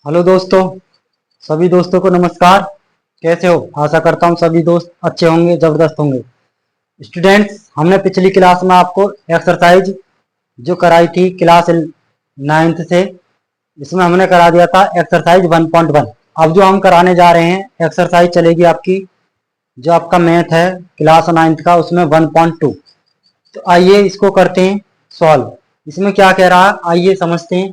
Hello दोस्तों, सभी दोस्तों को नमस्कार। कैसे हो? आशा करता हूँ सभी दोस्त अच्छे होंगे, जबरदस्त होंगे। स्टूडेंट्स, हमने पिछली क्लास में आपको एक्सरसाइज जो कराई थी क्लास 9th से, इसमें हमने करा दिया था एक्सरसाइज 1.1। अब जो हम कराने जा रहे हैं एक्सरसाइज चलेगी आपकी, जो आपका मैथ है क्लास 9th का, उसमें 1.2। तो आइए इसको करते हैं सॉल्व। इसमें क्या कह रहा है आइए समझते हैं।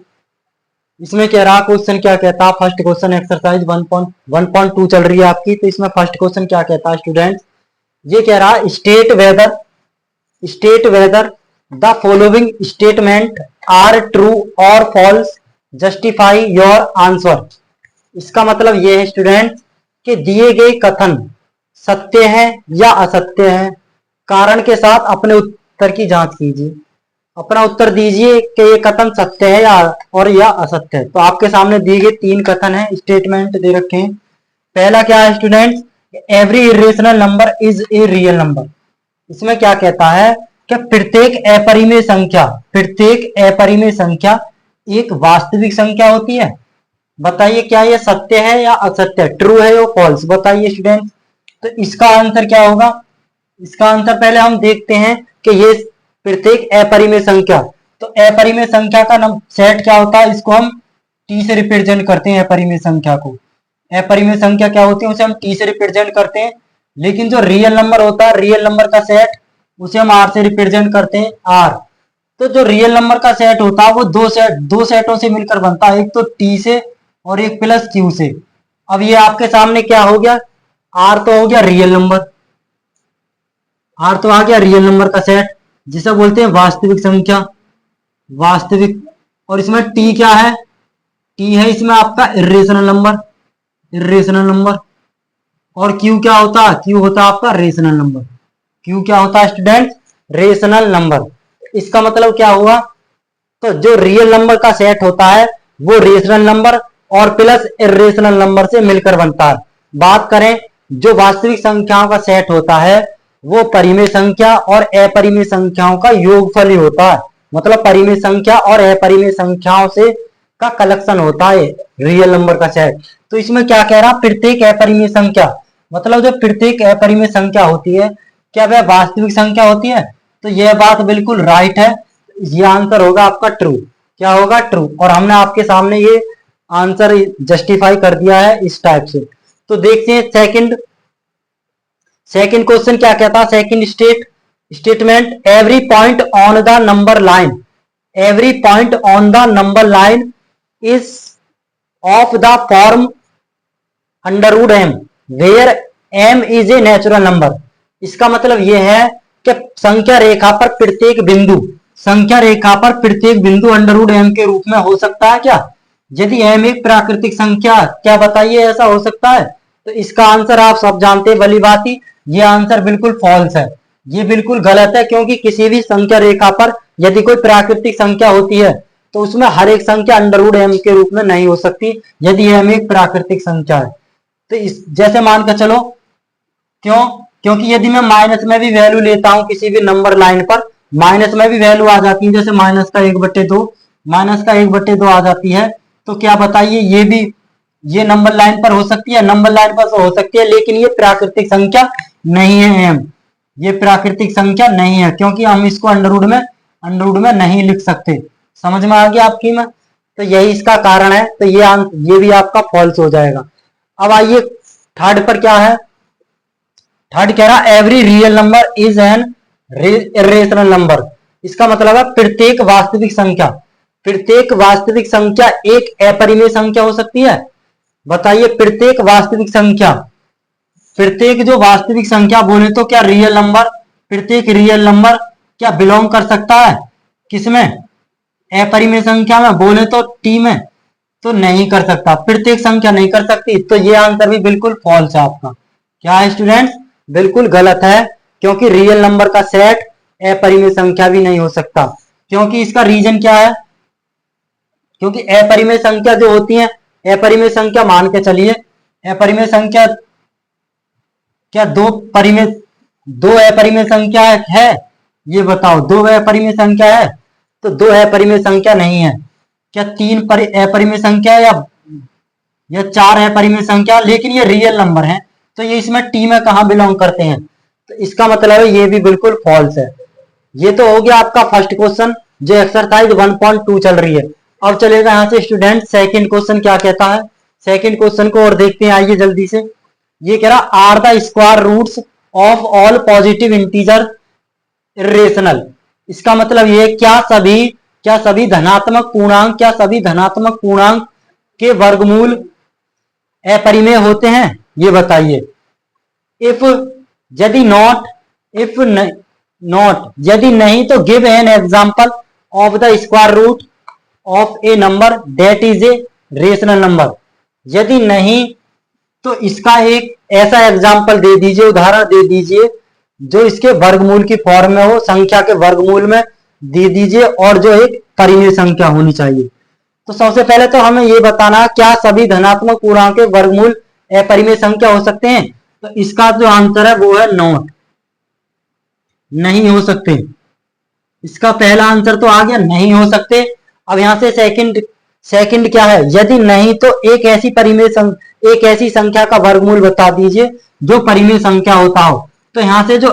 इसमें कह रहा क्वेश्चन क्या कहता है, फर्स्ट क्वेश्चन एक्सरसाइज 1.1.2 चल रही है आपकी। तो इसमें फर्स्ट क्वेश्चन क्या कहता है स्टूडेंट्स, ये कह रहा state whether the following statement are true और फॉल्स, जस्टिफाई योर आंसर। इसका मतलब ये है स्टूडेंट कि दिए गए कथन सत्य है या असत्य है, कारण के साथ अपने उत्तर की जांच कीजिए। अपना उत्तर दीजिए कि ये कथन सत्य है या असत्य है। तो आपके सामने दिए गए 3 कथन है, स्टेटमेंट दे रखे हैं। पहला क्या है students, every irrational number is a real number. इसमें क्या कहता है कि प्रत्येक अपरिमेय संख्या एक वास्तविक संख्या होती है। बताइए क्या ये सत्य है या असत्य, ट्रू है या फॉल्स, बताइए स्टूडेंट। तो इसका आंसर क्या होगा? इसका आंसर पहले हम देखते हैं कि ये प्रत्येक अपरिमेय संख्या, तो अपरिमेय संख्या का सेट क्या होता है, इसको हम टी से रिप्रेजेंट करते हैं। अपरिमेय संख्या को, अपरिमेय संख्या क्या होती है उसे हम टी से रिप्रेजेंट करते हैं। लेकिन जो रियल नंबर होता है, रियल नंबर का सेट, उसे हम आर से रिप्रेजेंट करते हैं, आर। तो जो रियल नंबर का सेट होता है वो दो सेटों से मिलकर बनता है, एक तो टी से और एक प्लस क्यू से। अब ये आपके सामने क्या हो गया, आर तो हो गया रियल नंबर, आर तो आ गया रियल नंबर का सेट, जिसे बोलते हैं वास्तविक संख्या, वास्तविक। और इसमें टी क्या है, टी है इसमें आपका इरेशनल नंबर, इरेशनल नंबर। और क्यू क्या होता है, क्यू होता है आपका रेशनल नंबर। क्यू क्या होता है स्टूडेंट, रेशनल नंबर। इसका मतलब क्या हुआ, तो जो रियल नंबर का सेट होता है वो रेशनल नंबर और प्लस इरेशनल नंबर से मिलकर बनता है। बात करें जो वास्तविक संख्याओं का सेट होता है वो परिमेय संख्या और अपरिमेय संख्याओं का योगफल ही होता है। मतलब परिमेय संख्या और अपरिमेय संख्याओं से का कलेक्शन होता है रियल नंबर का सेट। तो इसमें क्या कह रहा, प्रत्येक अपरिमेय संख्या, मतलब जो प्रत्येक अपरिमेय संख्या होती है क्या वह वास्तविक संख्या होती है? तो यह बात बिल्कुल राइट है, ये आंसर होगा आपका ट्रू। क्या होगा, ट्रू। और हमने आपके सामने ये आंसर जस्टिफाई कर दिया है इस टाइप से। तो देखते हैं सेकंड क्वेश्चन क्या कहता है। Second statement, every point on the number line, every point on the number line is of the form under root m where m is a natural number. इसका मतलब यह है कि संख्या रेखा पर प्रत्येक बिंदु, संख्या रेखा पर प्रत्येक बिंदु अंडर रूट एम के रूप में हो सकता है क्या? यदि एम एक प्राकृतिक संख्या, क्या बताइए ऐसा हो सकता है? तो इसका आंसर आप सब जानते हैं भली बात ही, ये आंसर बिल्कुल फॉल्स है, ये बिल्कुल गलत है। क्योंकि किसी भी संख्या रेखा पर यदि कोई प्राकृतिक संख्या होती है तो उसमें हर एक संख्या अंडर रूट एम के रूप में नहीं हो सकती यदि एम एक प्राकृतिक संख्या है। तो इस जैसे मान कर चलो, क्यों? क्योंकि यदि मैं माइनस में भी वैल्यू लेता हूं किसी भी नंबर लाइन पर, माइनस में भी वैल्यू आ जाती है, जैसे माइनस का 1/2, माइनस का 1/2 आ जाती है। तो क्या बताइए ये भी, ये नंबर लाइन पर हो सकती है? नंबर लाइन पर तो हो सकती है, लेकिन ये प्राकृतिक संख्या नहीं है एम, ये प्राकृतिक संख्या नहीं है, क्योंकि हम इसको अंडर रूट में नहीं लिख सकते। समझ में आ गया आपकी में? तो यही इसका कारण है। तो ये भी आपका फॉल्स हो जाएगा। अब आइए थर्ड पर क्या है। थर्ड कह रहा every real number is an irrational number. इसका मतलब है प्रत्येक वास्तविक संख्या, प्रत्येक वास्तविक संख्या एक अपरिमेय संख्या हो सकती है। बताइए प्रत्येक वास्तविक संख्या, प्रत्येक जो वास्तविक संख्या बोले तो क्या रियल नंबर, प्रत्येक रियल नंबर क्या बिलोंग कर सकता है किसमें, अपरिमेय संख्या में? बोले तो टी में, तो नहीं कर सकता, प्रत्येक संख्या नहीं कर सकती। तो ये आंसर भी बिल्कुल फॉल्स है आपका। क्या है स्टूडेंट्स, बिल्कुल गलत है, क्योंकि रियल नंबर का सेट अपरिमेय संख्या भी नहीं हो सकता। क्योंकि इसका रीजन क्या है, क्योंकि अपरिमेय संख्या जो होती है, अपरिमेय संख्या मान के चलिए, अपरिमेय संख्या क्या दो अपरिमेय संख्या है? ये बताओ, दो अपरिमेय संख्या है? तो दो अपरिमेय संख्या नहीं है। क्या तीन अपरिमेय संख्या है या यह 4 है परिमेय संख्या, लेकिन ये रियल नंबर है, तो ये इसमें टी में कहाँ बिलोंग करते हैं, तो इसका मतलब है ये भी बिल्कुल फॉल्स है। ये तो हो गया आपका फर्स्ट क्वेश्चन जो एक्सरसाइज 1.2 चल रही है। अब चलेगा यहाँ से स्टूडेंट सेकंड क्वेश्चन क्या कहता है। सेकंड क्वेश्चन को और देखते हैं, आइए जल्दी से। ये कह रहा are the square roots of all positive integer irrational. इसका मतलब ये क्या सभी धनात्मक पूर्णांक के वर्गमूल अपरिमेय होते हैं, ये बताइए। इफ यदि नॉट, इफ नॉट यदि नहीं तो give an example of the square root of a number that is a rational number. यदि नहीं तो इसका एक ऐसा एग्जांपल दे दीजिए, उदाहरण दे दीजिए जो इसके वर्गमूल की फॉर्म में हो, संख्या के वर्गमूल में दे दीजिए, और जो एक परिमेय संख्या होनी चाहिए। तो सबसे पहले तो हमें ये बताना क्या सभी धनात्मक पूर्णांक के वर्गमूल अपरिमेय संख्या हो सकते हैं, तो इसका जो आंसर है वो है नॉट, नहीं हो सकते। इसका पहला आंसर तो आ गया, नहीं हो सकते। अब यहां से सेकंड क्या है, यदि नहीं तो एक ऐसी संख्या का वर्गमूल बता दीजिए जो परिमेय संख्या होता हो। तो यहां से जो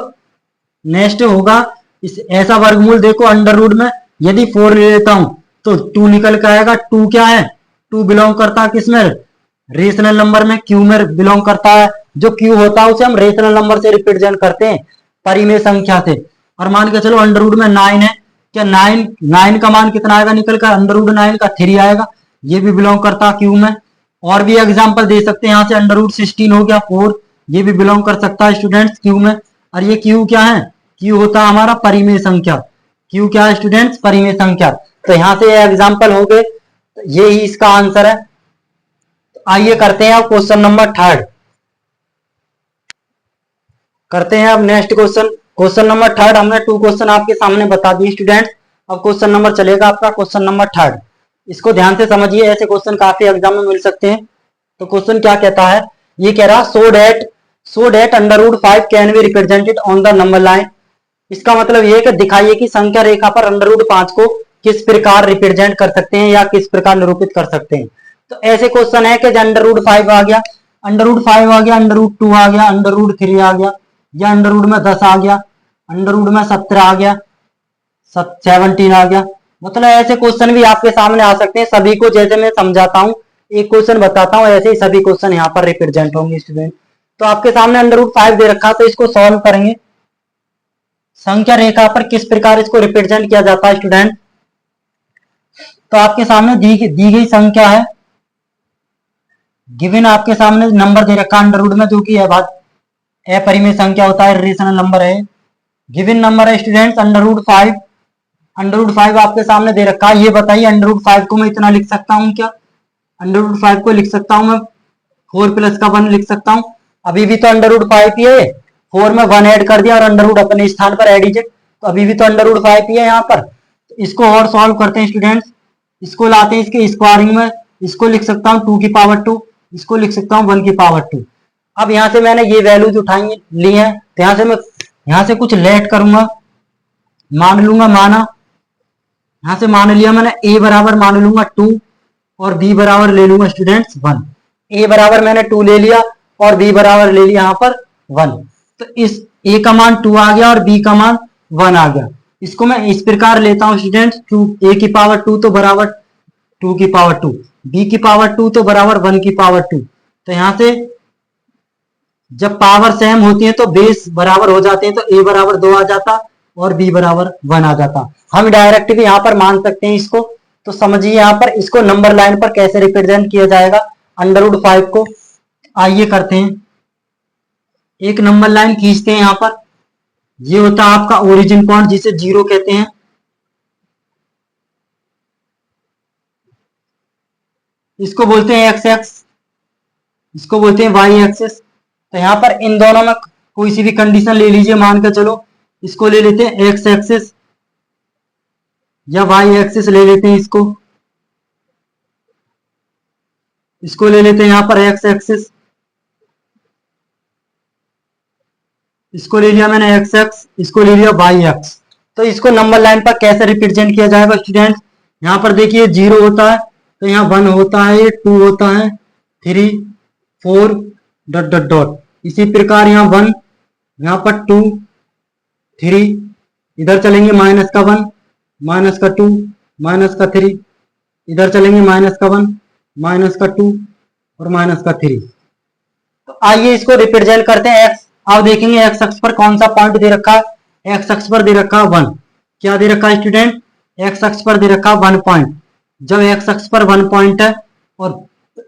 नेक्स्ट होगा, इस ऐसा वर्गमूल देखो अंडर रूट में यदि 4 ले लेता हूं तो 2 निकल के आएगा। 2 क्या है, 2 बिलोंग करता है किसमें, रेशनल नंबर में, क्यू में बिलोंग करता है। जो क्यू होता है उसे हम रेशनल नंबर से रिप्रेजेंट करते हैं, परिमेय संख्या से। और मान के चलो अंडर रूट में 9 है, क्या 9 का मान कितना आएगा निकल कर, अंडर रूट 9 का 3 आएगा, ये भी बिलोंग करता है क्यू में। और भी एग्जाम्पल दे सकते हैं, यहाँ से अंडर रूट 16 हो गया 4, ये भी बिलोंग कर सकता है स्टूडेंट्स क्यू में। और ये क्यू क्या है, क्यू होता है हमारा परिमेय संख्या। क्यू क्या है स्टूडेंट्स, परिमेय संख्या। तो यहाँ से एग्जाम्पल हो गए, ये ही इसका आंसर है। आइए करते हैं अब क्वेश्चन नंबर 3 करते हैं अब नेक्स्ट क्वेश्चन। क्वेश्चन नंबर 3 हमने 2 क्वेश्चन आपके सामने बता दिए स्टूडेंट। अब क्वेश्चन नंबर चलेगा आपका क्वेश्चन नंबर 3। इसको ध्यान से समझिए, ऐसे क्वेश्चन काफी एग्जाम में मिल सकते हैं। तो क्वेश्चन क्या कहता है, ये कह रहा so that under root 5 can be represented on the number line. इसका मतलब ये है कि दिखाइए कि संख्या रेखा पर अंडर रूट 5 को किस प्रकार रिप्रेजेंट कर सकते हैं या किस प्रकार निरूपित कर सकते हैं। तो ऐसे क्वेश्चन है कि अंडर रूट 5 आ गया, अंडर रूट 5 आ गया, अंडर रूट 2 आ गया, अंडर रूट 3 आ गया, या अंडर रूट में 10 आ गया, अंडर रूट में 17 आ गया, 17 आ गया। मतलब ऐसे क्वेश्चन भी आपके सामने आ सकते हैं। सभी को जैसे मैं समझाता हूँ, एक क्वेश्चन बताता हूँ, ऐसे ही सभी क्वेश्चन यहाँ पर रिप्रेजेंट होंगे स्टूडेंट। तो आपके सामने अंडर रूट 5 दे रखा, तो इसको सॉल्व करेंगे। संख्या रेखा पर किस प्रकार इसको रिप्रेजेंट किया जाता है स्टूडेंट। तो आपके सामने दी गई संख्या है, गिवन आपके सामने नंबर दे रखा अंडर रूट में, जो कि अपरिमेय संख्या होता है, रेशनल नंबर है। गिवन नंबर है students under root 5। Under root 5 आपके सामने दे रखा है। ये बताइए अंडर रूट 5 को मैं इतना लिख सकता हूँ क्या, अंडर रूट 5 को लिख सकता हूँ मैं 4 प्लस का 1 लिख सकता हूँ। अभी भी तो अंडर रूट 5 ही है, 4 में 1 ऐड कर दिया और अंडर रूट अपने स्थान पर ऐड कीजिए, तो अभी भी तो अंडर रूट 5 ही है यहाँ पर। तो इसको और सॉल्व करते हैं स्टूडेंट्स, इसको लाते हैं इसके स्क्वायरिंग में। इसको लिख सकता हूँ 2 की पावर 2, इसको लिख सकता हूँ 1 की पावर 2। अब यहाँ से मैंने ये वैल्यूज उठाई ली है, तो यहाँ से मैं यहाँ से कुछ लेट करूंगा, मान लूंगा, माना यहाँ से मान लिया मैंने a बराबर मान लूंगा 2 और b बराबर ले लूंगा स्टूडेंट्स 1। a बराबर मैंने 2 ले लिया और b बराबर ले लिया यहाँ पर 1। तो इस a का मान 2 आ गया और b का मान 1 आ गया। इसको मैं इस प्रकार लेता हूँ स्टूडेंट्स, a की पावर 2 तो बराबर 2 की पावर 2, b की पावर 2 तो बराबर 1 की पावर 2। तो यहाँ से जब पावर सेम होती है तो बेस बराबर हो जाते हैं, तो a बराबर 2 आ जाता और b बराबर 1 आ जाता। हम डायरेक्ट भी यहाँ पर मान सकते हैं इसको। तो समझिए यहाँ पर इसको नंबर लाइन पर कैसे रिप्रेजेंट किया जाएगा अंडर रूट 5 को। आइए करते हैं, एक नंबर लाइन खींचते हैं यहाँ पर। ये होता है आपका ओरिजिन पॉइंट, जिसे 0 कहते हैं। इसको बोलते हैं एक्स एक्स, इसको बोलते हैं वाई एक्सेस। तो यहाँ पर इन दोनों में कोई सी भी कंडीशन ले लीजिए, मान कर चलो इसको ले लेते हैं एक्स एक्सिस या वाई एक्सिस ले लेते हैं, इसको ले लेते हैं यहाँ पर एक्स एक्सिस, इसको ले लिया मैंने एक्स एक्स, इसको ले लिया वाई एक्स। तो इसको नंबर लाइन पर कैसे रिप्रेजेंट किया जाएगा स्टूडेंट्स। यहाँ पर देखिए 0 होता है, तो यहाँ 1 होता है, 2 होता है, 3 4 डॉट डॉट डॉट। इसी प्रकार यहाँ 1, यहाँ पर 2 3, इधर चलेंगे माइनस का 1 माइनस का 2 माइनस का 3, इधर चलेंगे माइनस का 1 माइनस का 2 और माइनस का 3। तो आइए इसको रिप्रेजेंट करते हैं एक्स। अब देखेंगे एक्स अक्ष पर कौन सा पॉइंट दे रखा है। एक्स अक्ष पर दे रखा है 1। क्या दे रखा है स्टूडेंट? एक्स अक्ष पर दे रखा है 1 पॉइंट। जब एक्स अक्ष पर 1 पॉइंट है और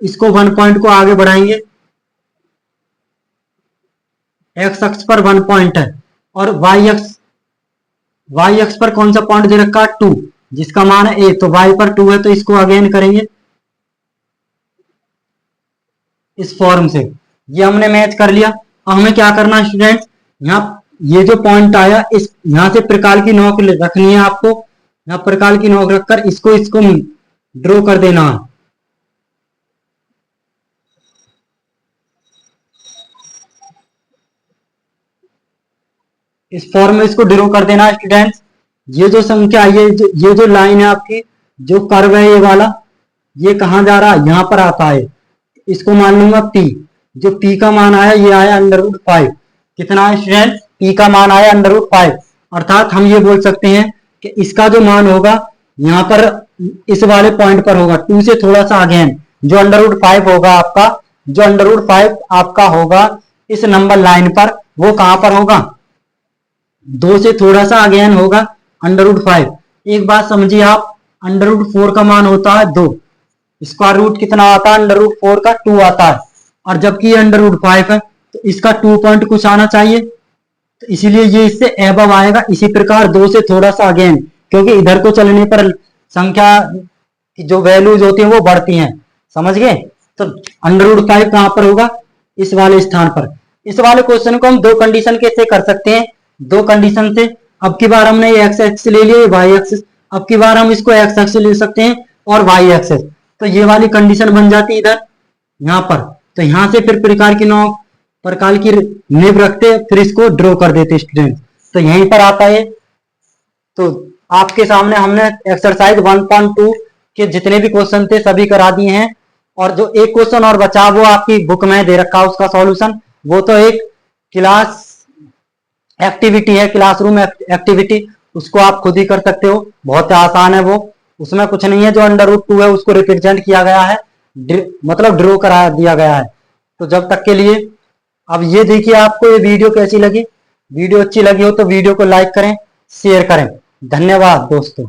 इसको 1 पॉइंट को आगे बढ़ाएंगे, एक्स अक्ष पर 1 पॉइंट है और वाई अक्ष पर कौन सा पॉइंट दे रखा है 2, जिसका मान है ए, तो वाई पर 2 है तो इसको अगेन करेंगे इस फॉर्म से। ये हमने मैच कर लिया। अब हमें क्या करना है स्टूडेंट्स, यहाँ ये जो पॉइंट आया इस यहाँ से प्रकार की नोक रखनी है आपको। यहाँ प्रकार की नोक रखकर इसको ड्रॉ कर देना है। इस फॉर्म में इसको ड्रॉ कर देना है स्टूडेंट्स। ये जो संख्या ये जो लाइन है आपकी, जो कर्व है ये वाला, ये कहाँ जा रहा है? यहाँ पर आता है। इसको मान लूंगा P। जो P का मान आया ये आया √5। कितना है स्टूडेंट? P का मान आया √5। अर्थात हम ये बोल सकते हैं कि इसका जो मान होगा यहाँ पर इस वाले पॉइंट पर होगा 2 से थोड़ा सा आगे, जो √5 होगा आपका, जो √5 आपका होगा इस नंबर लाइन पर, वो कहां पर होगा? 2 से थोड़ा सा आगे होगा √5। एक बात समझिए आप, √4 का मान होता है 2, स्क्वायर रूट कितना आता है? √4 का 2 आता है। और जबकि ये √5 है तो इसका 2 पॉइंट कुछ आना चाहिए, तो इसीलिए ये इससे एबव आएगा। इसी प्रकार 2 से थोड़ा सा आगे, क्योंकि इधर को चलने पर संख्या की जो वैल्यूज होती है वो बढ़ती हैं, समझ गए? तो √5 कहां पर होगा? इस वाले स्थान पर। इस वाले क्वेश्चन को हम 2 कंडीशन कैसे कर सकते हैं? 2 कंडीशन से। अब की बार हमने ये एक्स एक्सिस ले लिया, वाई एक्सिस। अब की बार हम इसको एक्स एक्सिस ले सकते हैं और वाई एक्सिस। तो ये वाली कंडीशन बन जाती है इधर यहाँ पर। तो यहाँ से फिर प्रकार की नींव रखते, फिर इसको ड्रॉ कर देते स्टूडेंट। तो यहीं पर आता है। तो आपके सामने हमने एक्सरसाइज 1.2 के जितने भी क्वेश्चन थे सभी करा दिए हैं। और जो एक क्वेश्चन और बचा वो आपकी बुक में दे रखा है उसका सॉल्यूशन। वो तो एक क्लास एक्टिविटी है, क्लासरूम एक्टिविटी, उसको आप खुद ही कर सकते हो, बहुत आसान है वो। उसमें कुछ नहीं है, जो √2 है उसको रिप्रेजेंट किया गया है, मतलब ड्रॉ करा दिया गया है। तो जब तक के लिए अब ये देखिए, आपको ये वीडियो कैसी लगी? वीडियो अच्छी लगी हो तो वीडियो को लाइक करें, शेयर करें। धन्यवाद दोस्तों।